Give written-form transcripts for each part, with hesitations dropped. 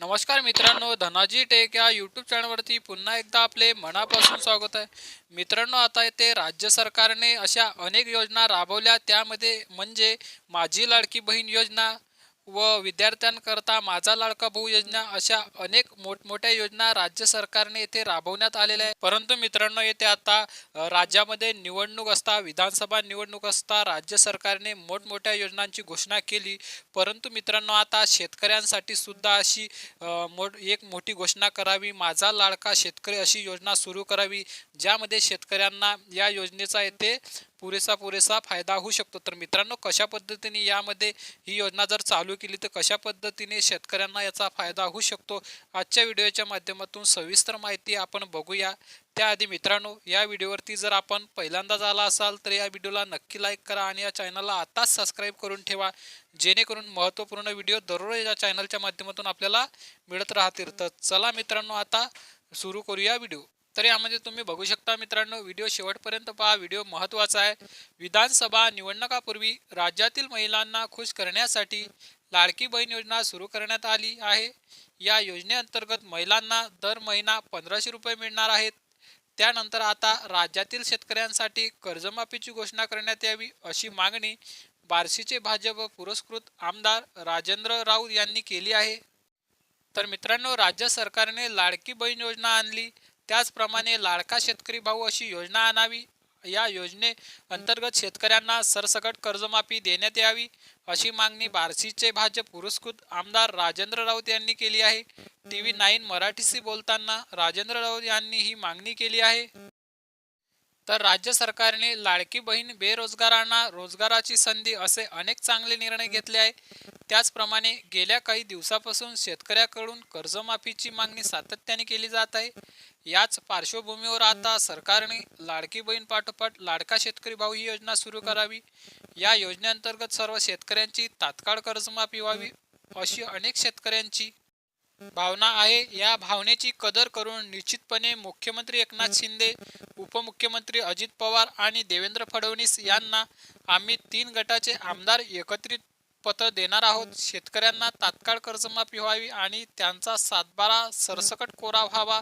नमस्कार मित्रांनो, धनाजी टेक या यूट्यूब चॅनलवरती पुन्हा एकदा आपले मनापासून स्वागत आहे. मित्रांनो, आता येथे राज्य सरकारने अशा अनेक योजना राबवल्या, त्यामध्ये म्हणजे माझी लाडकी बहीण योजना व विद्यार्थ्यांकरता माझा लाडका भाऊ योजना, अशा अनेक मोठमोठ्या योजना राज्य सरकारने येथे राबवण्यात आलेल्या आहे. परंतु मित्रांनो, येथे आता राज्यामध्ये निवडणूक असता, विधानसभा निवडणूक असता राज्य सरकारने मोठमोठ्या योजनांची घोषणा केली. परंतु मित्रांनो, आता शेतकऱ्यांसाठी सुद्धा अशी एक मोठी घोषणा करावी, माझा लाडका शेतकरी अशी योजना सुरू करावी, ज्यामध्ये शेतकऱ्यांना या योजनेचा येथे पुरेसा फायदा होऊ शकतो. तर मित्रांनो, कशा पद्धतीने यामध्ये ही योजना जर चालू केली तर कशा पद्धतीने शेतकऱ्यांना याचा फायदा होऊ शकतो, आजच्या व्हिडिओच्या माध्यमातून सविस्तर माहिती आपण बघूया. त्याआधी मित्रांनो, या व्हिडिओवरती जर आपण पहिल्यांदाच आला असाल तर या व्हिडिओला नक्की लाईक करा आणि या चॅनलला आताच सबस्क्राईब करून ठेवा, जेणेकरून महत्त्वपूर्ण व्हिडिओ दररोज या चॅनलच्या माध्यमातून आपल्याला मिळत राहतील. तर चला मित्रांनो, आता सुरू करूया व्हिडिओ. तर यामध्ये तुम्ही बघू शकता मित्रांनो, व्हिडिओ शेवटपर्यंत पहा, व्हिडिओ महत्त्वाचा आहे. विधानसभा निवडणुकापूर्वी राज्यातील महिलांना खुश करण्यासाठी लाडकी बहीण योजना सुरू करण्यात आली आहे. या योजनेअंतर्गत महिलांना दर महिना 1500 रुपये मिळणार आहेत. त्यानंतर आता राज्यातील शेतकऱ्यांसाठी कर्जमाफीची घोषणा करण्यात यावी, अशी मागणी बार्शीचे भाजप पुरस्कृत आमदार राजेंद्र राऊत यांनी केली आहे. तर मित्रांनो, राज्य सरकारने लाडकी बहीण योजना आणली, त्याचप्रमाणे लाडका शेतकरी भाऊ अशी योजना आणावी. या योजने अंतर्गत शेतकऱ्यांना सरसकट कर्जमाफी देण्यात यावी, अशी मागणी बार्शीचे भाजप पुरस्कृत आमदार राजेंद्र राऊत यांनी केली आहे. TV9 मराठीशी बोलताना राजेंद्र राऊत यांनी ही मागणी केली आहे. तर राज्य सरकारने लाडकी बहीण बेरोजगारांना रोजगाराची संधी असे अनेक चांगले निर्णय घेतले आहे. त्याचप्रमाणे गेल्या काही दिवसापासून शेतकऱ्याकडून कर्जमाफीची मागणी सातत्याने केली जात आहे. याच पार्श्वभूमीवर आता सरकारने लाडकी बहीण पाठोपाठ लाडका शेतकरी भाऊ ही योजना सुरू करावी. या योजनेअंतर्गत सर्व शेतकऱ्यांची तात्काळ कर्जमाफी व्हावी, अशी अनेक शेतकऱ्यांची भावना आहे. या भावनेची कदर करून निश्चितपणे मुख्यमंत्री एकनाथ शिंदे, उपमुख्यमंत्री अजित पवार आणि देवेंद्र फडणवीस यांना आम्ही 3 गटाचे आमदार एकत्रित पत्र देणार आहोत. शेतकऱ्यांना तात्काळ कर्जमाफी व्हावी आणि त्यांचा सातबारा सरसकट कोरा व्हावा,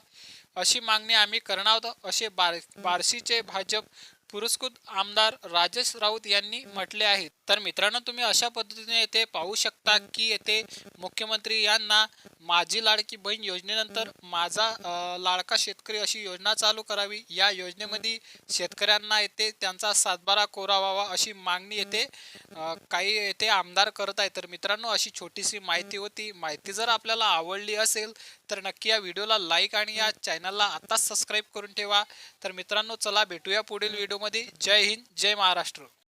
अशी मागणी आम्ही करणार आहोत, असे बार्शीचे भाजप पुरस्कृत आमदार राजेश राऊत यांनी म्हटले आहे. तर मित्रांनो, तुम्ही अशा पद्धतीने येथे पाहू शकता की येथे मुख्यमंत्री यांना माझी लाडकी बहीण योजनेनंतर माझा लाडका शेतकरी अशी योजना चालू करावी. या योजनेमध्ये शेतकऱ्यांना येथे त्यांचा सातबारा कोरा व्हावा, अशी मागणी येथे काही येथे आमदार करत आहे. तर मित्रांनो, अशी छोटीशी माहिती होती. माहिती जर आपल्याला आवडली असेल तर नक्की या व्हिडिओला लाईक आणि या चॅनलला आताच सबस्क्राईब करून ठेवा. तर मित्रांनो, चला भेटूया पुढील व्हिडिओमध्ये. जय हिंद, जय महाराष्ट्र.